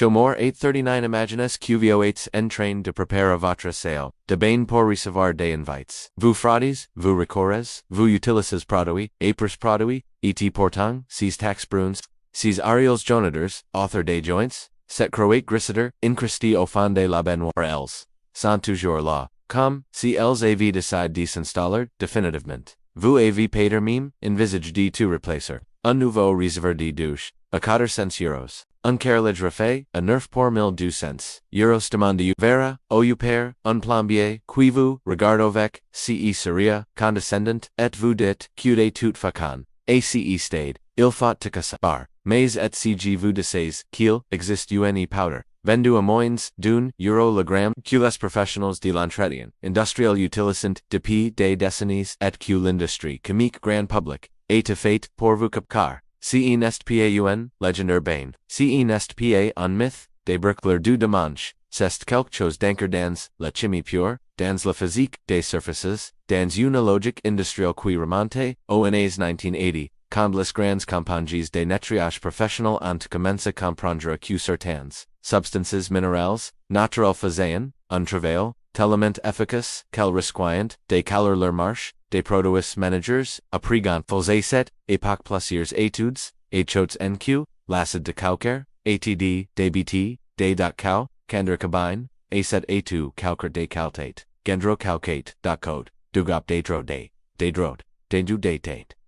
Chômeur 839 Imagines que vous êtes en train de préparer votre sale, de bain pour recevoir des invites. Vous fraudez, vous recorrez, vous utilisez produits, apres produits, et pourtant, ces taches brunes, ces ariels jonateurs, author des joints, cette croate grissiter, incrusté au fond de la baignoire elles, sont toujours là. Comme, si elles avaient décidé de s'installer, définitivement. Vous avez payé mime, envisage de tout replacer. Un nouveau réservoir de douche, à 400 euros. Un carrelage refait, à 9 pour 1200 euros demande vera, au père, un plombier, qui vous, regarde avec, ce seria, condescendant, et vous dites, que tout facon, ace stade, il faut te casser, mais et cg vous dites, qu'il existe une powder. Vendu à moins d'un euro le gramme, que les professionnels de l'entretien, industrielle utilisent depuis des décennies et que l'industrie chimique grand public, est fait pour vous capcar. Ce n'est pas un légendaire Bain. Ce n'est pas un mythe, des bricoleurs du dimanche. C'est quelque chose d'anchor dans la chimie pure, dans la physique des surfaces, dans une logique industrielle qui remonte aux années 1980, quand les grandes compagnies de nettoyage professionnel ont commencé à comprendre que certaines substances minérales, naturelles faisaient, un travail, tellement efficace, qu'elles risquaient de caler leur marche, des produits managers, après qu'on faisait cette époque plusieurs études, et chotes NQ, l'acide de calcaire, ATD, DBT, D.Cow, Candor Cabine, et cette étude calcaire de calcate, gendro calcate, code, dugop dedro de drode, du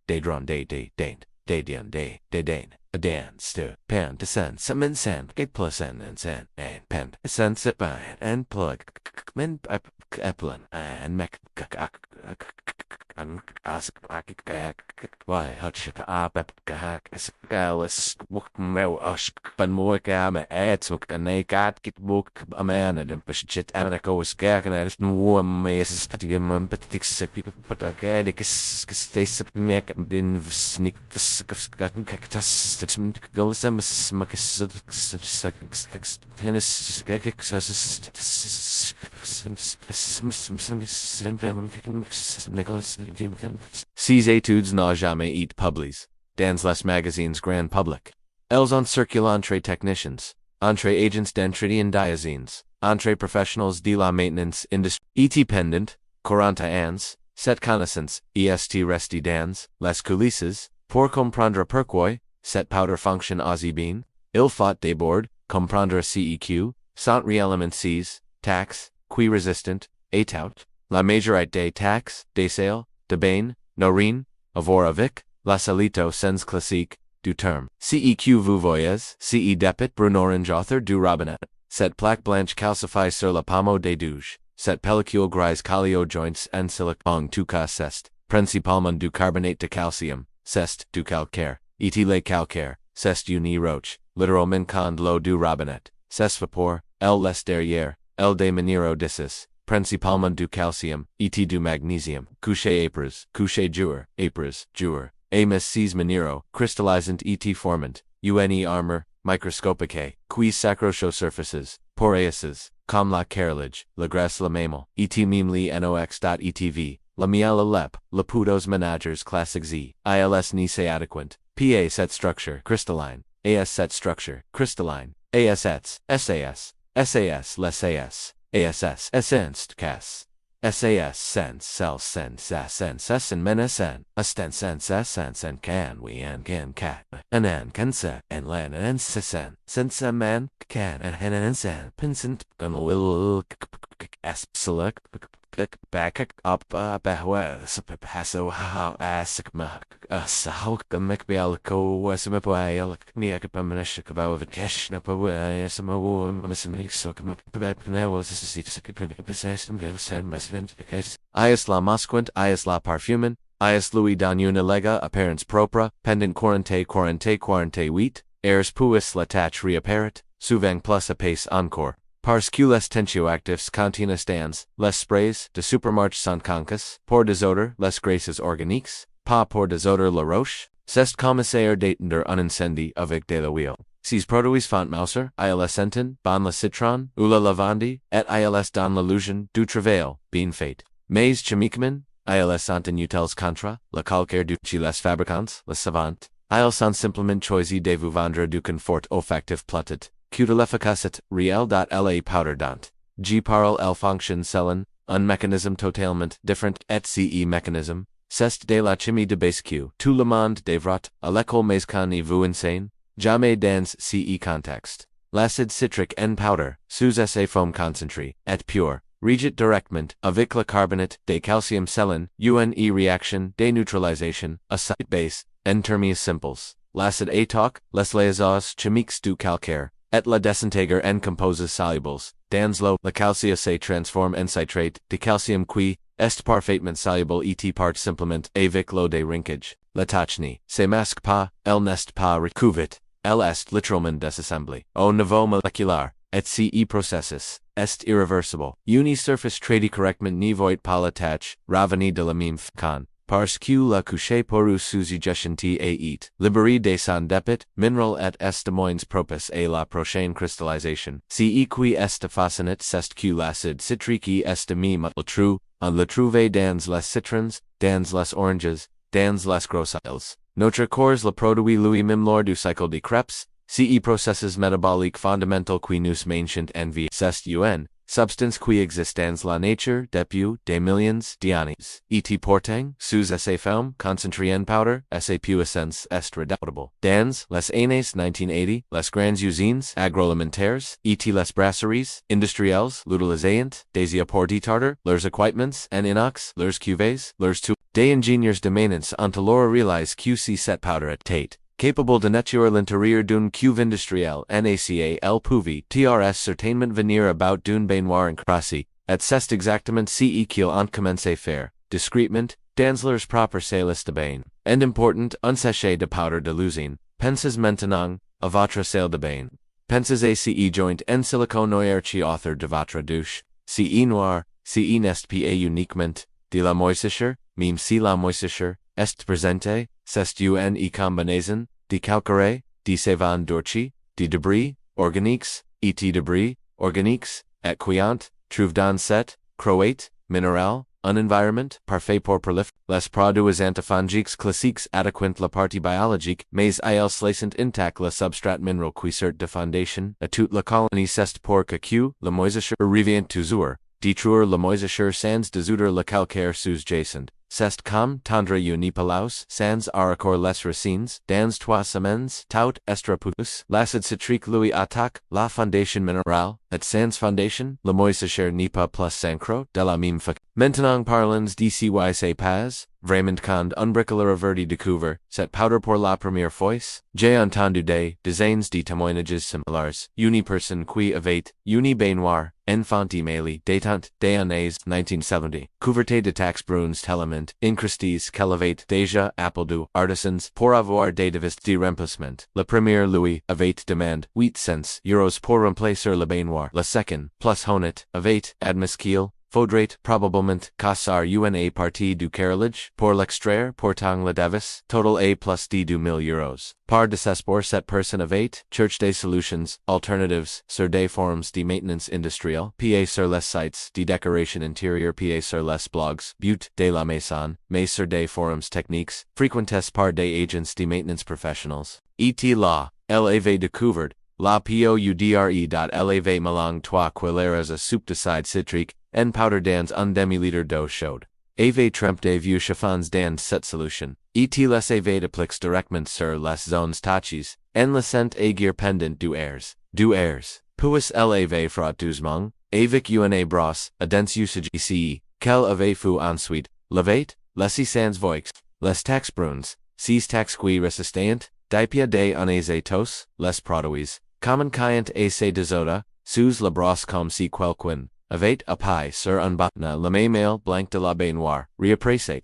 dedron de dian, adan, stu, pan, descend, summon, sand, get plus and pen, send, sit by, and plug, men, eplan, and mech, ask, why, hutch, gallus, mo, but more gamma, ads, and they got get book a man, and push chit, and I go skag, and I just warm, may him, but the people put a gag, stay up, make, then sneak the cactus. Go some smuckus Ces études n'ont jamais été publiées dans les magazines grand public. Elles ont circulé entre technicians, entre agents d'entretien diazines, entre professionnels de la maintenance industrie, et pendant 40 ans, cette connaissance est restée dans les coulisses, pour comprendre pourquoi, cette powder fonction aussi bien, il faut d'abord comprendre CEQ, sont réellement ces taxes, qui résistent, et tout, la majorité des taxes, des sales, de bain, n'ont avoir avec, la solito sens classique, du terme. CEQ vous voyez, CE dépôt brun orange author du robinet, cette plaque blanche calcifie sur le pommeau des douches, cette pellicule grise collée aux joints en silic en tout cas c'est, principalement du carbonate de calcium, c'est du calcaire. Le calcaire, c'est une roche, littéralement quand l'eau du robinet, c'est vapeur, elle laisse derrière, elle des minéraux disses, principalement du calcium, et du magnesium, couché apres, jour, amis ces minéraux, cristallisant et formant, une armor, microscopique, qui s'accroche aux surfaces, poreuses, comme la carrelage, la graisse la mammal, et même les nox.etv, la miel la lep, la poudres managers classiques z, ils ni c'est adéquent. PA set structure, crystalline, AS set structure, crystalline, ASS, SAS, SAS less AS, ASS, essenst cas, SAS sense, cell sense, sense, and menasen, astent sense, and can we and can cat, and an can set, and lan and sen, sense a man can and sen, pincent, gun will select. Back up, behwes, passo, how asikma, sauk, mcbialco, was a mail, neakapamanish about the cash, napaway, some woman, missing so come up, was a secret possession, send my case. Ias la mosquint, ias la parfumen, ias Louis Danuna lega, apparence propra, pendant quarante wheat, airs puis la tâche reapparet, souvent plus a pace encore. Parce que les tensioactifs contiennent dans les sprays de supermarché sans concas, pour des odeurs les graisses organiques, pas pour des odeurs la roche, c'est commissaire d'étendre un incendie avec de l'huile. Ces produits font mouser, ils sentent, bon le citron, ou la lavande, et ils dans l'illusion du travail, bien fait. Mais chimiquement, ils sont inutiles contre le calcaire du chez les fabricants, les savants, ils sont simplement choisis de vous vendre du confort olfactif plutôt Qteleficacet, riel.la powder. G parle L function cellen, un mechanisme totalement different, et ce mechanisme, c'est de la chimie de base Q. Tout le monde devrait, à l'école mais vous insane, jamais dans ce contexte. L'acide citrique en powder, sous sa forme concentrée, et pure, reject directement, avec le carbonate de calcium cellen, une reaction de neutralisation, à site base, en termes simples. L'acide étoque, les liaisons chimiques du calcaire, et la désintègre en composes solubles, dans l'eau, la calcia se transforme en citrate de calcium qui est parfaitement soluble et part simplement avec l'eau de rinkage. La tache se masque pas, elle n'est pas recouverte, elle est littéralement désassemblée. Au niveau moléculaire, et ce processus est irréversible. Une surface traitée correctement ne voit pas la tache, revenue de la même con. Parce que la couche poreux sous gestion est libérée de son dépôt minéral et est moins propice à la prochaine cristallisation. Ce qui est fascinant c'est que l'acide citrique est on le trouve dans les citrons, dans les oranges, dans les groseilles. Notre corps le produit lui-même lors du cycle de Krebs, ce processus métabolique fondamental qui nous maintient en vie. C'est une substance qui existe dans la nature depuis des millions d'années. Et portant, sous sa forme concentrée en powder, sa puissance est redoutable. Dans les années 1980, les grandes usines agroalimentaires, et les brasseries industrielles l'utilisant, des apports tarder, leurs équipements en inox, leurs cuvées, leurs tubes. Des ingénieurs de maintenance ont alors réalisé que cette powder était capable de nettoyer l'intérieur d'une cuve industrielle NaCa elle pouvait trs certainement venir about d'une baignoire encrassée, et c'est exactement ce qu'ils ont commencé faire, discrètement, dans leurs propres salles de bain. And important, un sachet de powder de l'usine, pensez maintenant à votre salle de bain. Pensez à ce joint en silicone noir qui author de votre douche, ce noir, ce n'est pas uniquement de la moisissure, même si la moisissure est présente, c'est une combinaison de calcaire, de savon d'ortie, de débris organiques, et débris organiques, et quarante, trouve dans cette, croate, minéral, un environnement parfait pour prolifier. Les produits antifongiques classiques adequent la partie biologique, mais ils laissent intact le substrat minéral qui sert de fondation à toute la colonie. C'est pour que la moisissure revient toujours, détruire la moisissure sans désoudre le calcaire sous-jacent. C'est comme tendre une pelouse sans arracher les racines, dans 3 semaines, tout estrapoutus. L'acide citrique lui attaque la fondation minérale, et sans fondation, la moisissure n'est pas plus synchro de la même façon. Maintenant parlons de ce pas, vraiment quand un bricoleur averti découvre cette powder pour la première fois. J'ai entendu des dizaines de témoignages similaires. Une personne qui avait une baignoire enfantée mêlée détente des années 1970, couverte de taches brunes tellement incrustés qu'elle avait déjà appelé artisans pour avoir des devices de remplacement. La première lui avait demandé 800 euros pour remplacer la baignoire. La seconde, plus honnête, avait admis qu'il faudrait probablement casser une partie du carrelage pour l'extraire portant la device, total a plus de 2000 euros. Par désespoir cette personne avait cherché des solutions alternatives sur des forums de maintenance industrielle, pa sur les sites de décoration intérieure, pa sur les blogs, but de la maison, mais sur des forums techniques, fréquentés par des agents de maintenance professionnels. Et là, elle avait découvert la poudre. Melang 3 cuillères à soupe d'acide citrique, en powder dans un demi-litre d'eau chaude. Avait trempé des vieux chiffons dans cette solution. Et les avait appliqués directement sur les zones taches, en laissant agir pendant 2 heures. 2 heures. Puis elle avait frotté doucement, avec une brosse, à dense usage ici, qu'elle avait fou ensuite, lavé, laissé sans voix, les taches brunes, ces taches qui résistent, depuis des années et tous, les produits, comme caillant et se désoda, sous la brosse comme si quelqu'un avait appuyé sur un bouton. Le mail blanc de la baignoire, réapprécié,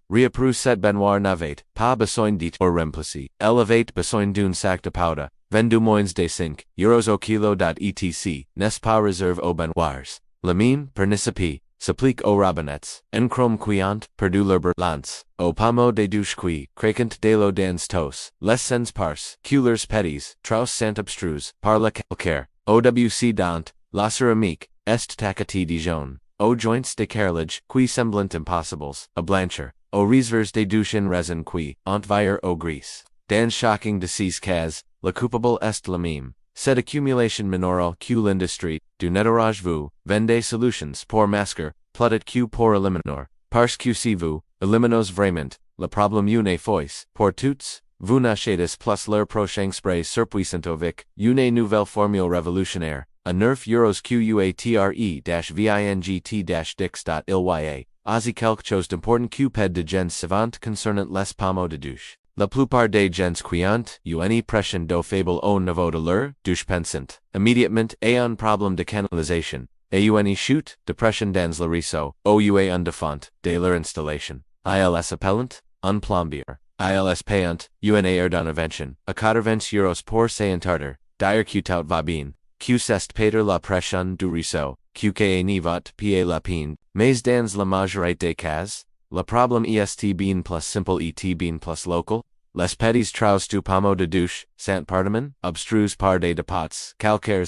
réapprouvé cette baignoire n'avait pas besoin d'être remplacée. Elle avait besoin d'un sac de powder, vendu moins de 5 euros au kilo. Etc. N'est pas réservé aux baignoires. Le même principe s'applique aux robinets, en chrome quiant, perdu leur lance, au pommeau de douche qui, craquant de l'eau dans tos, les sens pars, couleurs petits, traus sant abstrus, par le calcaire, OWC dant, la céramique, est tacati de jaune, aux joints de carrelage, qui semblant impossibles, à blanchir, aux réservoirs de douche en resin qui, ont vire aux gris. Dans chacun de ces cas, le coupable est le même. Cette accumulation mineral Q l'industrie, du nettoyage vous, vendez solutions pour masquer, plutôt que pour éliminer, parce que si vous, éliminos vraiment, le problème une fois, pour toutes, vous n'achetez plus leur prochain spray surpuissant avec, une nouvelle formule révolutionnaire, à 9 euros QUATRE-VINGT-Dix.ILYA, Aussie quelque chose d'important Qped de gens savant concernant les pommes de douche. La plupart des gens quiant, une pression d'eau faible au niveau de leur douche pensent, immédiatement et un problème de canalisation, et une chute de pression dans le ruisseau, ou un défaut de leur installation. ILS appellant, un plombier. ILS payant, une air d'intervention, à 80 euros pour s'entarder, dire que tout va bien, que c'est pater la pression du ruisseau, que niveau pied la peine, mais dans la majorité des cas, le problème est bien plus simple et bien plus local. Les petits trous du pommeau de douche, sont partement, obstrués par des dépôts, calcaires,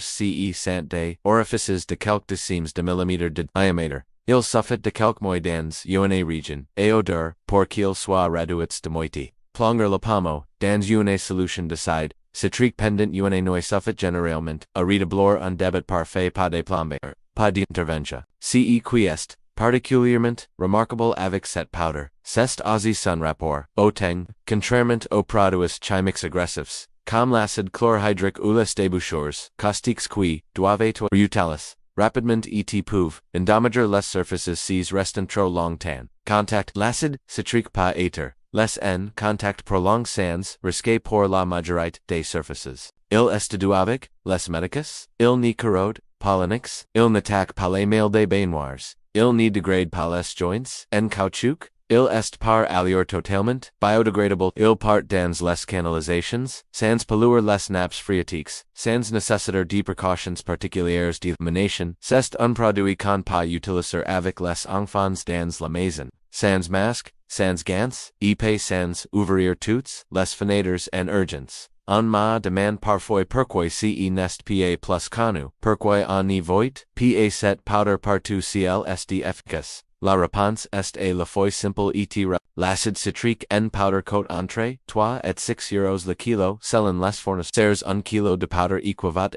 CE sont des orifices de quelques décimes de millimètres de diamètre. Il suffit de quelques mois dans une région, et odeur, pour qu'ils soient réduits de moitié. Plonger le pommeau, dans une solution d'acide, citrique pendant une noix suffit généralement, à rétablir un débit parfait pas de plomber, pas d'intervention. Ce qui est, particulièrement, remarquable avec cette powder, c'est aussi son rapport, au temps, contrairement aux produits chimiques agressifs, comme l'acide chlorhydrique ou les débouchures, caustiques qui, doivent être utilisés, rapidement et peuvent, endommager les surfaces s'ils restent trop longtemps. Contact, l'acide citrique pas être, les en contact prolongé sans risquer pour la majorité des surfaces. Il est dû avec, les médicus, il n'y corrode, polliniques, il n'attaque pas les mails des baignoires. Il ne dégrade pas les joints, en caoutchouc, il est par ailleurs totalement biodegradable, il part dans les canalisations, sans polluer les nappes phréatiques, sans nécessiter de précautions particulières d'élimination, c'est un produit qu'on peut utiliser avec les enfants dans la maison, sans masque, sans gants, et sans ouvrir toutes les fenêtres en urgence. On me demande parfois pourquoi ce n'est pas plus connu, pourquoi on y voit pas cette powder partout si elle est efficace. La réponse est à la fois simple et l'acide citrique en powder coûte entre 3 et 6 euros le kilo, selon les fournisseurs un kilo de powder équivaut à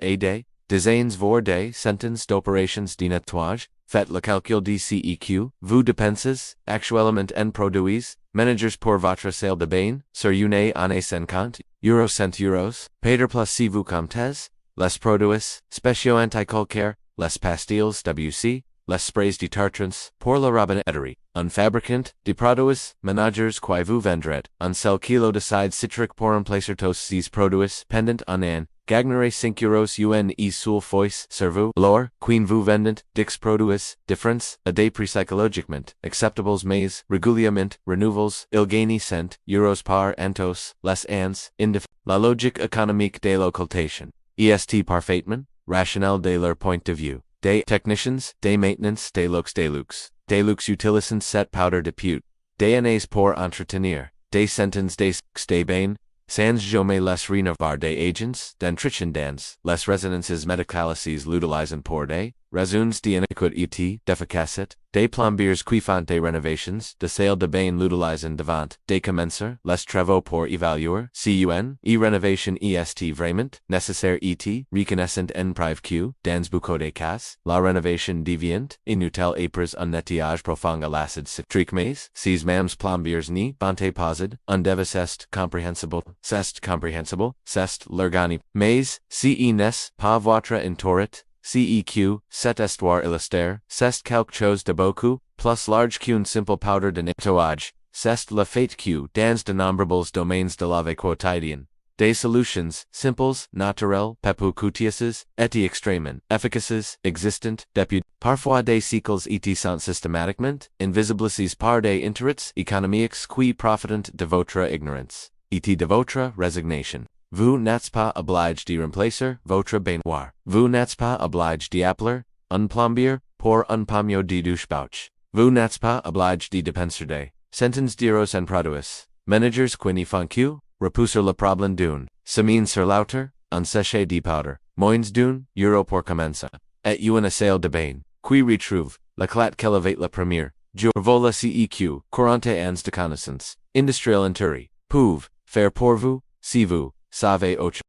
dizaines voire des centaines d'opérations de nettoyage. Faites le calcul de CEQ, vous dépensez, actuellement en produits, managers pour votre salle de bain, sur une année 50 euros 100 euros, payer plus si vous comptez, les produits, spéciaux anti-calcaire, les pastilles WC, les sprays détartrants, pour la robinetterie, un fabricant, de produits, managers qui vous vendrez, un seul kilo d'acide citrique pour remplacer tous ces produits, pendant un an. Gagnerai 5 euros une et sul fois sur vous, alors, queen vous vendant, dix produits, difference, à des prix psychologiquement, acceptables mais, régulièrement, renouvelés, il gagne 100 euros par antos, les ans, la logique économique de l'occultation. Est parfaitement, rationnel de leur point de vue. Des technicians, des maintenance, des lux utilisant cette powder depuis, des années pour entretenir, des centaines des bains, sans jamais les rénover des agents d'entretien dans les résidences médicales l'utilisant pour des raisons d'inéquité, d'efficacité, des plombiers qui font des rénovations, de salles de bain l'utilisant devant, des commencer les travaux pour évaluer, CUN, rénovation est vraiment nécessaire et reconnaissant en prive Q, dans beaucoup de cas, la rénovation devient inutile après un nettoyage profond à l'acide citrique mais, ces mêmes plombiers n'y bonté posed, un devis est comprehensible, c'est l'organi, mais, ce n'est pas votre intérêt. CEQ, cet histoire illustraire, c'est quelque chose de beaucoup, plus large qu'une simple powder de nettoyage, c'est le fait que, dans de nombreux domaines de la vie quotidienne, des solutions, simples, naturelles, peu coûteuses, et extrêmement efficaces, existent, depuis, parfois des cycles et sont systématiquement, invisibilisés par des intérêts économiques qui profitent de votre ignorance, et de votre résignation. Vous n'êtes pas obligé de remplacer votre baignoire. Vous n'êtes pas obligé d'appeler un plombier pour un pommeau de douche bouche. Vous n'êtes pas obligé de dépenser des centaines d'euros en produits. Managers qui n'y font que repousser le problème d'une semaine sur l'autre, un sachet de powder, moins d'un euro pour commencer. Et une salle de bain, qui retrouve la clé qu'élevait la première jour vola CEQ, 40 ans de connaissance, industrielle intérêt, peuvent faire pour vous, si vous savez autre.